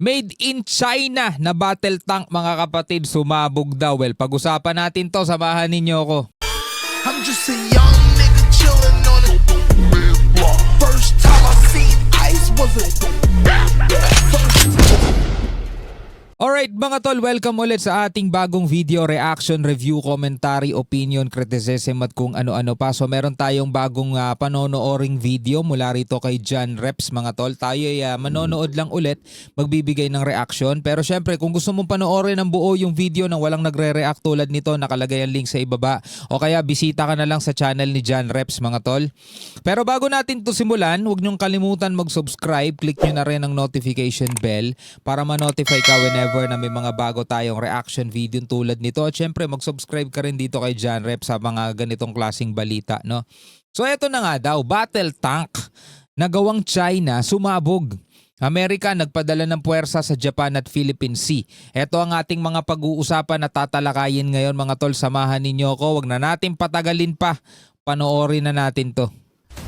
Made in China na battle tank mga kapatid, sumabog daw. Well, pag-usapan natin to, samahan ninyo ako. I'm just a young nigga chillin' on a block. First time I seen ice was a Alright mga tol, welcome ulit sa ating bagong video, reaction, review, commentary, opinion, criticism at kung ano-ano pa. So meron tayong bagong panonooring video mula rito kay John Reps mga tol. Tayo ay manonood lang ulit, magbibigay ng reaction. Pero syempre kung gusto mong panoorin ng buo yung video nang walang nagre-react tulad nito, nakalagay ang link sa ibaba. O kaya bisita ka na lang sa channel ni John Reps mga tol. Pero bago natin to simulan, huwag niyong kalimutan mag-subscribe. Click nyo na rin ang notification bell para ma-notify ka whenever na may mga bago tayong reaction video tulad nito. At syempre mag-subscribe ka rin dito kay John Reps sa mga ganitong klaseng balita, no? So eto na nga daw, battle tank na gawang China sumabog. Amerika nagpadala ng puwersa sa Japan at Philippine Sea. Ito ang ating mga pag-uusapan na tatalakayin ngayon mga tol. Samahan ninyo ako. Huwag na natin patagalin pa. Panoorin na natin to.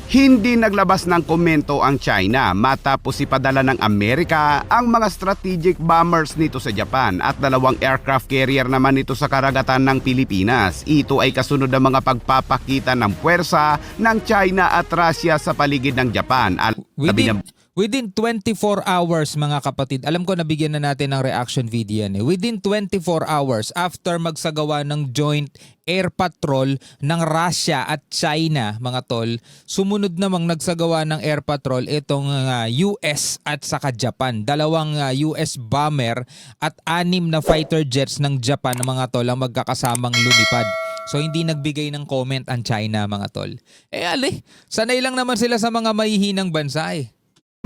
Hindi naglabas ng komento ang China matapos ipadala ng Amerika ang mga strategic bombers nito sa Japan at dalawang aircraft carrier naman nito sa karagatan ng Pilipinas. Ito ay kasunod ng mga pagpapakita ng puwersa ng China at Russia sa paligid ng Japan. Within 24 hours mga kapatid, alam ko nabigyan na natin ng reaction video yan. Within 24 hours after magsagawa ng joint air patrol ng Russia at China mga tol, sumunod namang nagsagawa ng air patrol itong US at saka Japan. Dalawang US bomber at 6 na fighter jets ng Japan mga tol ang magkakasamang lumipad. So hindi nagbigay ng comment ang China mga tol. Sanay lang naman sila sa mga mahihinang bansa eh.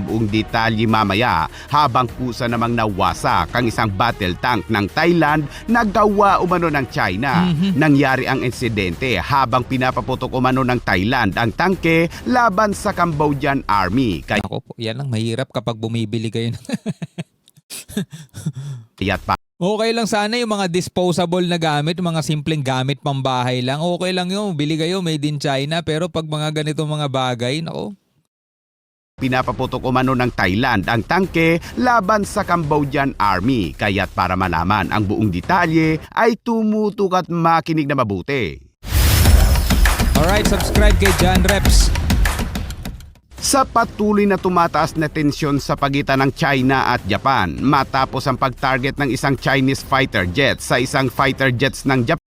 Buong detalye mamaya habang kusa namang nawasak ang isang battle tank ng Thailand na gawa umano ng China. Nangyari ang insidente habang pinapaputok umano ng Thailand ang tangke laban sa Cambodian Army. Ako po, yan lang mahirap kapag bumibili kayo ng Okay lang sana yung mga disposable na gamit, mga simpleng gamit pambahay lang. Okay lang yun, bili kayo made in China. Pero pag mga ganito mga bagay, nako. Pinapaputok umano ng Thailand ang tangke laban sa Cambodian Army. Kaya't para malaman ang buong detalye ay tumutok at makinig na mabuti. Alright, subscribe kay John Reps. Sa patuloy na tumataas na tensyon sa pagitan ng China at Japan matapos ang pag-target ng isang Chinese fighter jet sa isang fighter jets ng Japan,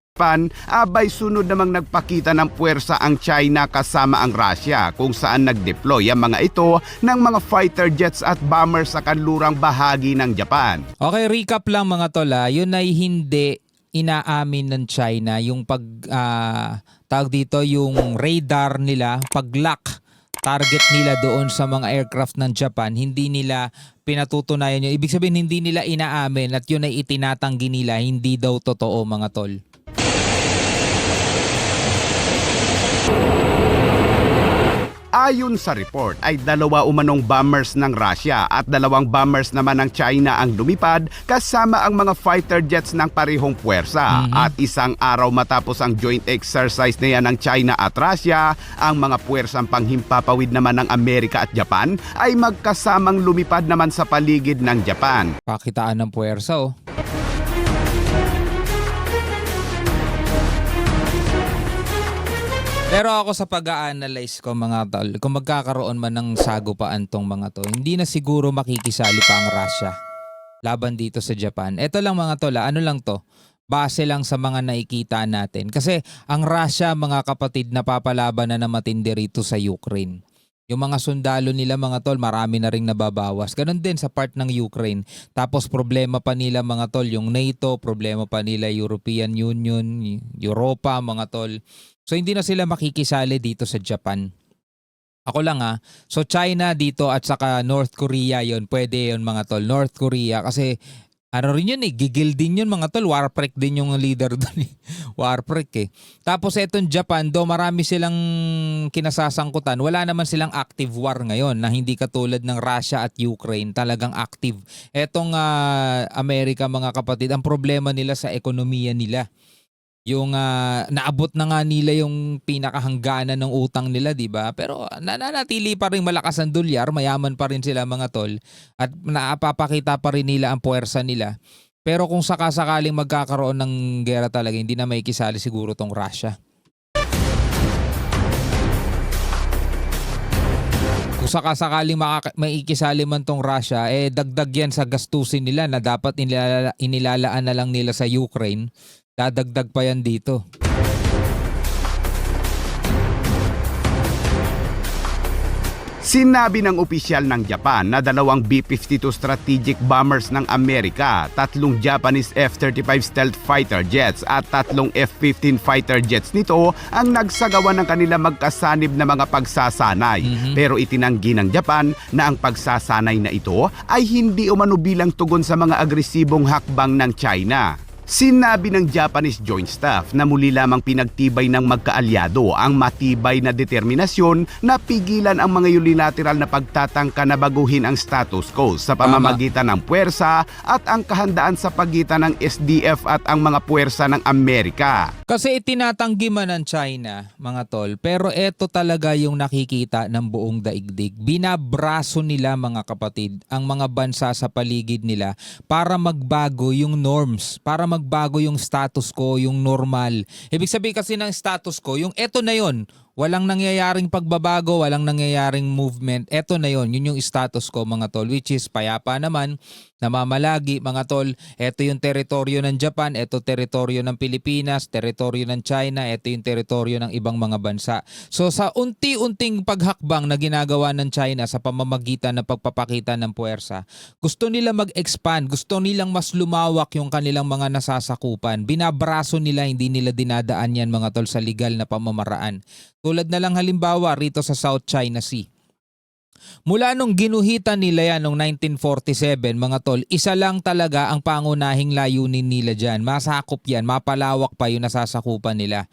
abay sunod namang nagpakita ng puwersa ang China kasama ang Russia kung saan nag-deploy ang mga ito ng mga fighter jets at bombers sa kanlurang bahagi ng Japan. Okay, recap lang mga tol. Yun ay hindi inaamin ng China yung tawag dito, yung radar nila, pag-lock target nila doon sa mga aircraft ng Japan, hindi nila pinatutunayan yun. Ibig sabihin hindi nila inaamin at yun ay itinatanggi nila, hindi daw totoo mga tol. Ayon sa report ay 2 umanong bombers ng Russia at 2 bombers naman ng China ang lumipad kasama ang mga fighter jets ng parehong puwersa. At isang araw matapos ang joint exercise na yan ng China at Russia, ang mga puwersang panghimpapawid naman ng Amerika at Japan ay magkasamang lumipad naman sa paligid ng Japan. Pakitaan ng puwersa oh. Pero ako sa pag-a-analyze ko mga tol, kung magkakaroon man ng sagupaan tong mga to, hindi na siguro makikisali pa ang Russia laban dito sa Japan. Ito lang mga tol, ano lang to? Base lang sa mga nakikita natin. Kasi ang Russia mga kapatid napapalaban na matindi rito sa Ukraine. Yung mga sundalo nila mga tol, marami na ring nababawas. Ganon din sa part ng Ukraine. Tapos problema pa nila mga tol, yung NATO, problema pa nila European Union, Europa mga tol. So hindi na sila makikisali dito sa Japan. Ako lang So China dito at saka North Korea yon, pwede yon mga tol. North Korea kasi ano rin yun gigil din yun mga tol. Warprek din yung leader doon Warprek eh. Tapos etong Japan, do marami silang kinasasangkutan. Wala naman silang active war ngayon na hindi katulad ng Russia at Ukraine. Talagang active. Etong Amerika mga kapatid, ang problema nila sa ekonomiya nila. Yung naabot na nga nila yung pinakahangganan ng utang nila, 'di ba? Pero nananatili pa rin malakas ang dolyar, mayaman pa rin sila mga tol at napapakita pa rin nila ang puwersa nila. Pero kung sakasakaling magkakaroon ng gera talaga, hindi na makikisali siguro tong Russia. Kung sakasakaling maikisali man tong Russia, dagdag yan sa gastusin nila na dapat inilalaan na lang nila sa Ukraine. Dadagdag pa yan dito. Sinabi ng opisyal ng Japan na 2 B-52 strategic bombers ng Amerika, 3 Japanese F-35 stealth fighter jets at 3 F-15 fighter jets nito ang nagsagawa ng kanila magkasanib na mga pagsasanay. Pero itinanggi ng Japan na ang pagsasanay na ito ay hindi umano bilang tugon sa mga agresibong hakbang ng China. Sinabi ng Japanese Joint Staff na muli lamang pinagtibay ng magkaalyado ang matibay na determinasyon na pigilan ang mga unilateral na pagtatangka na baguhin ang status quo sa pamamagitan ng puwersa at ang kahandaan sa pagitan ng SDF at ang mga puwersa ng Amerika. Kasi itinatanggi man ng China, mga tol, pero eto talaga yung nakikita ng buong daigdig. Binabraso nila, mga kapatid, ang mga bansa sa paligid nila para magbago yung norms, para magbago yung status quo, yung normal. Ibig sabihin kasi ng status quo, yung eto na yon. Walang nangyayaring pagbabago, walang nangyayaring movement. Eto na yon, yun yung status quo, mga tol, which is payapa naman, namamalagi, mga tol. Eto yung teritoryo ng Japan, eto teritoryo ng Pilipinas, teritoryo ng China, eto yung teritoryo ng ibang mga bansa. So sa unti-unting paghakbang na ginagawa ng China sa pamamagitan ng pagpapakita ng puwersa, gusto nila mag-expand, gusto nilang mas lumawak yung kanilang mga nasasakupan. Binabraso nila, hindi nila dinadaan yan, mga tol, sa legal na pamamaraan. Tulad na lang halimbawa rito sa South China Sea. Mula nung ginuhitan nila yan noong 1947, mga tol, isa lang talaga ang pangunahing layunin nila dyan. Masakop yan, mapalawak pa yung nasasakupan nila.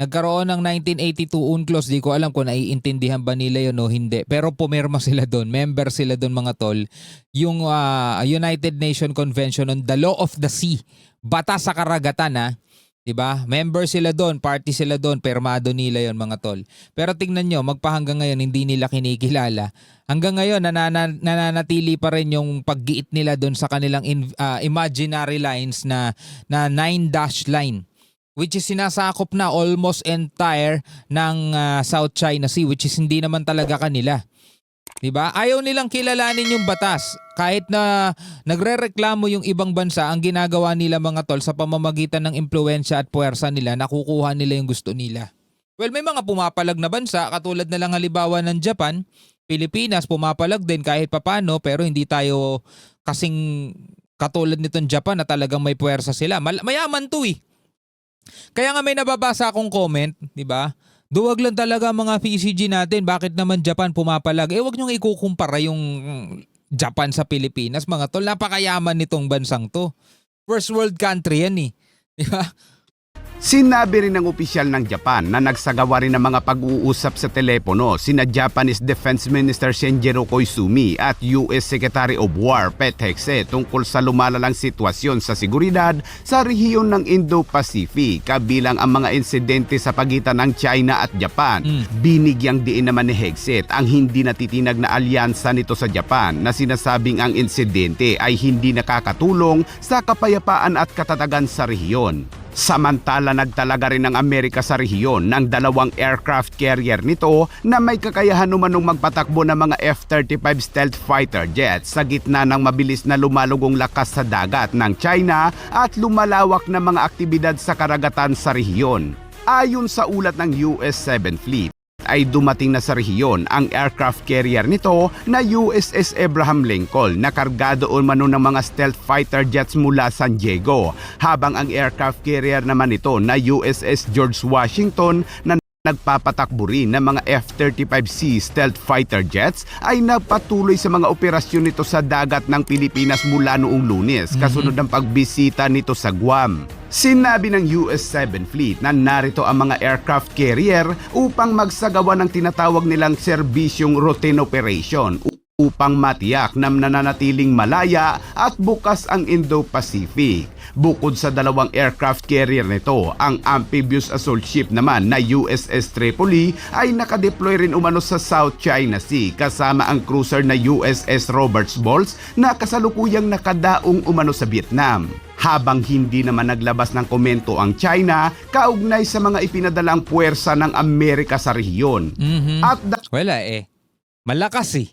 Nagkaroon ng 1982 UNCLOS, di ko alam kung naiintindihan ba nila yun o hindi. Pero pumirma sila doon, member sila doon, mga tol. Yung United Nations Convention on the Law of the Sea. Batas sa karagatan, diba? Member sila doon, party sila doon, permado nila yon, mga tol. Pero tingnan nyo, magpahanggang ngayon hindi nila kinikilala. Hanggang ngayon nananatili pa rin yung paggiit nila doon sa kanilang imaginary lines na 9-dash line, which is sinasakop na almost entire ng South China Sea, which is hindi naman talaga kanila. Diba? Ayaw nilang kilalanin yung batas. Kahit na nagrereklamo yung ibang bansa, ang ginagawa nila, mga tol, sa pamamagitan ng impluwensya at puwersa nila, nakukuha nila yung gusto nila. Well, may mga pumapalag na bansa, katulad na lang halimbawa ng Japan, Pilipinas, pumapalag din kahit papano, pero hindi tayo kasing katulad nitong Japan na talagang may puwersa sila. Mayaman to eh. Kaya nga may nababasa akong comment, di ba? Duwag lang talaga mga PCG natin. Bakit naman Japan pumapalag? Wag niyong ikukumpara yung Japan sa Pilipinas, mga tol. Napakayaman nitong bansang to. First world country yan eh. Di ba? Sinabi rin ng opisyal ng Japan na nagsagawa rin ng mga pag-uusap sa telepono sina Japanese Defense Minister Shinjiro Koizumi at US Secretary of War Pete Hegseth tungkol sa lumalalang sitwasyon sa seguridad sa rehiyon ng Indo-Pacific, kabilang ang mga insidente sa pagitan ng China at Japan. Binigyang diin naman ni Hegseth ang hindi natitinag na alyansa nito sa Japan na sinasabing ang insidente ay hindi nakakatulong sa kapayapaan at katatagan sa rehiyon. Samantala, nagtalaga rin ng Amerika sa rehiyon ng 2 aircraft carrier nito na may kakayahan umanong magpatakbo ng mga F-35 stealth fighter jets sa gitna ng mabilis na lumalugong lakas sa dagat ng China at lumalawak na mga aktibidad sa karagatan sa rehiyon. Ayon sa ulat ng US 7th Fleet, ay dumating na sa rehiyon ang aircraft carrier nito na USS Abraham Lincoln na kargado umano ng mga stealth fighter jets mula San Diego, habang ang aircraft carrier naman nito na USS George Washington na nagpapatakbo rin ng mga F-35C stealth fighter jets ay nagpatuloy sa mga operasyon nito sa dagat ng Pilipinas mula noong Lunes, kasunod ng pagbisita nito sa Guam. Sinabi ng US 7th Fleet na narito ang mga aircraft carrier upang magsagawa ng tinatawag nilang serbisyong routine operation upang matiyak na nananatiling malaya at bukas ang Indo-Pacific. Bukod sa dalawang aircraft carrier nito, ang amphibious assault ship naman na USS Tripoli ay nakadeploy rin umano sa South China Sea kasama ang cruiser na USS Roberts Balls na kasalukuyang nakadaong umano sa Vietnam. Habang hindi naman naglabas ng komento ang China kaugnay sa mga ipinadalang puwersa ng Amerika sa rehiyon. At Wala eh. Malakas eh.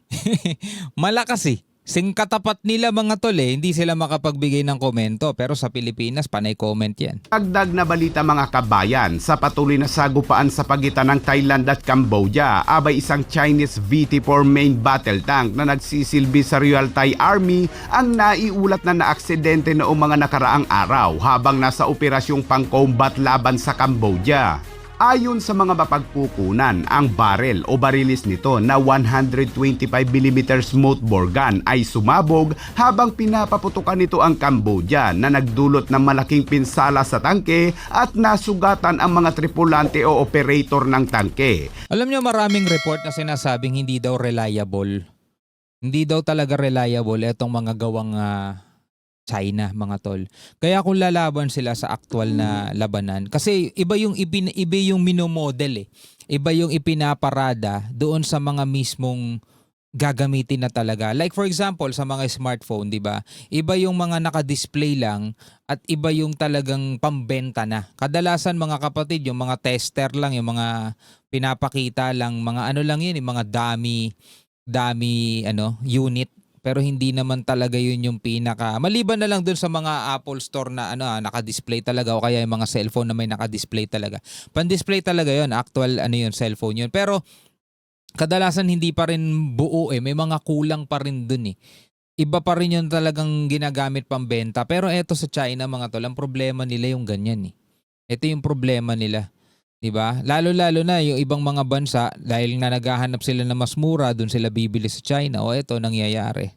Malakas eh. Singkatapat nila mga tol eh. Hindi sila makapagbigay ng komento. Pero sa Pilipinas, panay comment yan. dagdag na balita mga kabayan, sa patuloy na sagupaan sa pagitan ng Thailand at Cambodia, abay isang Chinese VT-4 main battle tank na nagsisilbi sa Royal Thai Army ang naiulat na naaksidente noong mga nakaraang araw habang nasa operasyong pang-combat laban sa Cambodia. Ayon sa mga mapagkukunan, ang barrel o barilis nito na 125mm smoothbore gun ay sumabog habang pinapaputukan nito ang Cambodia na nagdulot ng malaking pinsala sa tangke at nasugatan ang mga tripulante o operator ng tangke. Alam nyo, maraming report na sinasabing hindi daw reliable. Hindi daw talaga reliable itong mga gawang China, mga tol. Kaya kung lalaban sila sa aktual na labanan, kasi iba yung minomodel eh. Iba yung ipinaparada doon sa mga mismong gagamitin na talaga. Like for example, sa mga smartphone, di ba? Iba yung mga naka-display lang at iba yung talagang pambenta na. Kadalasan mga kapatid, yung mga tester lang, yung mga pinapakita lang, mga ano lang yun, yung mga dummy unit. Pero hindi naman talaga yun yung pinaka. Maliban na lang dun sa mga Apple Store na naka-display talaga o kaya yung mga cellphone na may naka-display talaga. Pan-display talaga yun, actual yun, cellphone yun. Pero kadalasan hindi pa rin buo eh, may mga kulang pa rin dun eh. Iba pa rin yung talagang ginagamit pambenta. Pero eto sa China mga tol, ang problema nila yung ganyan eh. Ito yung problema nila. Diba? Lalo-lalo na yung ibang mga bansa, dahil na naghahanap sila na mas mura, dun sila bibili sa China. O eto, nangyayari.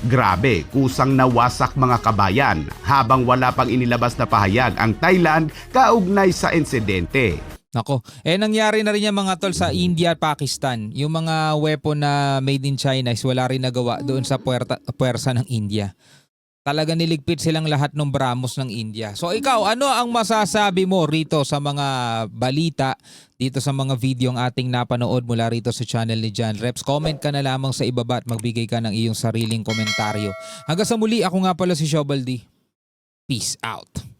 Grabe, kusang nawasak mga kabayan habang wala pang inilabas na pahayag ang Thailand kaugnay sa insidente. Nako, nangyari na rin yan mga tol sa India at Pakistan. Yung mga weapon na made in China is wala rin nagawa doon sa puwersa ng India. Talaga niligpit silang lahat ng BrahMos ng India. So ikaw, ano ang masasabi mo rito sa mga balita, dito sa mga video ang ating napanood mula rito sa channel ni John Reps? Comment ka na lamang sa ibaba at magbigay ka ng iyong sariling komentaryo. Hanggang sa muli, ako nga pala si Shobaldi. Peace out.